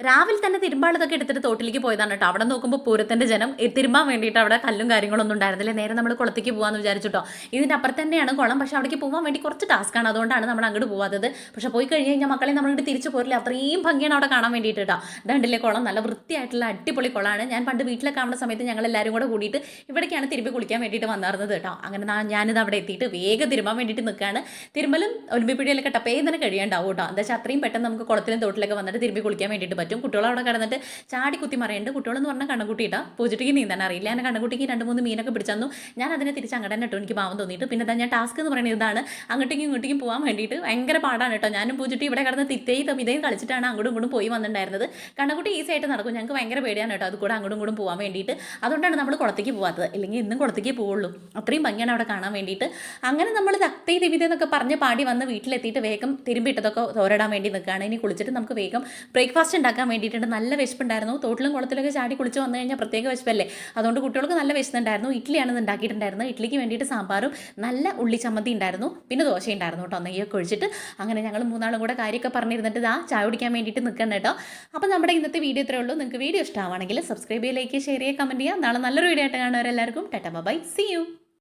രാവിലെ തന്നെ തിരുമ്പാളതൊക്കെ എടുത്തിട്ട് തോട്ടിലേക്ക് പോയതാണ് കേട്ടോ. അവിടെ നോക്കുമ്പോൾ പൂരത്തിൻ്റെ ജനം തിരുമ്പാൻ വേണ്ടിയിട്ട് അവിടെ കല്ലും കാര്യങ്ങളൊന്നും ഉണ്ടായിരുന്നില്ല. നേരെ നമ്മൾ കുളത്തേക്ക് പോകാമെന്ന് വിചാരിച്ചിട്ടോ. ഇതിൻ്റെ അപ്പുറത്ത് തന്നെയാണ് കുളം, പക്ഷേ അവിടേക്ക് പോകാൻ വേണ്ടി കുറച്ച് ടാസ്ക്കാണ്. അതുകൊണ്ടാണ് നമ്മൾ അങ്ങോട്ട് പോകാത്തത്. പക്ഷേ പോയി കഴിഞ്ഞ് കഴിഞ്ഞാൽ മക്കളെ നമ്മളിങ്ങോട്ട് തിരിച്ചു പോരില്ല. അത്രയും ഭംഗിയാണ് അവിടെ കാണാൻ വേണ്ടിയിട്ട് കേട്ടോ. ഇതുണ്ടല്ലേ കുളം, നല്ല വൃത്തിയായിട്ടുള്ള അടിപൊളി കുളമാണ്. ഞാൻ പണ്ട് വീട്ടിലൊക്കെ ആവുന്ന സമയത്ത് ഞങ്ങൾ എല്ലാവരും കൂടെ കൂടിയിട്ട് ഇവിടേക്കാണ് തിരുമ്പി കുളിക്കാൻ വേണ്ടിയിട്ട് വന്നിരുന്നത് കേട്ടോ. അങ്ങനെ ഞാനിത് അവിടെ എത്തിയിട്ട് വേഗം തിരുമ്പാൻ വേണ്ടിയിട്ട് നിൽക്കുകയാണ്. തിരുമ്പലും ഒലിമ്പിപ്പിടിയിലൊക്കെ ടപ്പേ തന്നെ കഴിയാണ്ടാവും കേട്ടോ. എന്താ വെച്ചാൽ അത്രയും പെട്ടെന്ന് നമുക്ക് കുളത്തിലും തോട്ടിലൊക്കെ വന്നിട്ട് തിരുമ്പി കുളിക്കാൻ വേണ്ടിയിട്ട് പറ്റും. കുട്ടികളവിടെ കിടന്നിട്ട് ചാടി കുത്തി മറിയുണ്ട്. കുട്ടികളെന്ന് പറഞ്ഞാൽ കണ്ണുകുട്ടിയിട്ടാ, പൂജട്ടിക്ക് നീന്താൻ അറിയില്ല. ഞാൻ കണ്ണുകുട്ടിക്ക് 2-3 മീനൊക്കെ പിടിച്ചു. ഞാൻ അതിനെ തിരിച്ച് അങ്ങോട്ട് തന്നെ ഇട്ടു. എനിക്ക് പാവം തോന്നിയിട്ട് പിന്നെ ഞാൻ ടാസ്ക് എന്ന് പറയുന്നത് ഇതാണ്, അങ്ങോട്ടേക്കും ഇങ്ങോട്ടേക്കും പോകാൻ വേണ്ടിയിട്ട് ഭയങ്കര പാടാണ് കേട്ടോ. ഞാനും പൂജട്ടി ഇവിടെ കിടന്ന് തിത്തേയും ഇതേയും കളിച്ചിട്ടാണ് അങ്ങോട്ടും ഇങ്ങോട്ടും പോയി വന്നിട്ടുണ്ടായിരുന്നത്. കണ്ണുകുട്ടി ഈസി ആയിട്ട് നടക്കും. ഞങ്ങൾക്ക് ഭയങ്കര പേടിയാണ് കേട്ടോ അത് കൂടെ അങ്ങോട്ടും ഇങ്ങോട്ടും പോകാൻ വേണ്ടിയിട്ട്. അതുകൊണ്ടാണ് നമ്മൾ കുളത്തേക്ക് പോകാത്തത്. അല്ലെങ്കിൽ ഇന്നും കുളത്തേക്ക് പോവുള്ളൂ. അത്രയും ഭംഗിയാണ് അവിടെ കാണാൻ വേണ്ടിയിട്ട്. അങ്ങനെ നമ്മൾ തത്തേ ദിവിത എന്നൊക്കെ പറഞ്ഞ് പാടി വന്ന് വീട്ടിലെത്തിയിട്ട് വേഗം തിരുമ്പിട്ടതൊക്കെ തോരടാൻ വേണ്ടി നിൽക്കുകയാണ്. ഇനി കുളിച്ചിട്ട് നമുക്ക് വേഗം ബ്രേക്ക്ഫാസ്റ്റ് ഉണ്ടാക്കാൻ വേണ്ടിയിട്ടുണ്ട്. നല്ല വിശപ്പുണ്ടായിരുന്നു. തോട്ടിലും കുളത്തിലൊക്കെ ചാടി കുളിച്ച് വന്നു കഴിഞ്ഞാൽ പ്രത്യേക വിശപ്പല്ലേ. അതുകൊണ്ട് കുട്ടികൾക്ക് നല്ല വിശന്നുണ്ടായിരുന്നു. ഇഡ്ഡലിയാണ് ഇത് ഉണ്ടാക്കിയിട്ടുണ്ടായിരുന്നത്. ഇഡ്ഡലിക്ക് വേണ്ടിയിട്ട് സാമ്പാറും നല്ല ഉള്ളി ചമ്മന്തി ഉണ്ടായിരുന്നു. പിന്നെ ദോശ ഉണ്ടായിരുന്നു കേട്ടോ, നെയ്യൊക്കെ ഒഴിച്ചിട്ട്. അങ്ങനെ ഞങ്ങൾ 3 കൂടെ കാര്യമൊക്കെ പറഞ്ഞിരുന്നിട്ട് ചായ കുടിക്കാൻ വേണ്ടിയിട്ട് നിൽക്കണം കേട്ടോ. അപ്പോൾ നമ്മുടെ ഇന്നത്തെ വീഡിയോ ഇത്രയേ ഉള്ളൂ. നിങ്ങൾക്ക് വീഡിയോ ഇഷ്ടമാണെങ്കിൽ സബ്സ്ക്രൈബ് ചെയ്യുക, ലൈക്ക് ചെയ്യുക, ഷെയർ ചെയ്യുക, കമൻറ്റ് ചെയ്യുക. നാളെ നല്ലൊരു വീഡിയോ ആയിട്ട് കാണുന്നവരെല്ലാവർക്കും ടാറ്റാ ബൈ, സീ യു.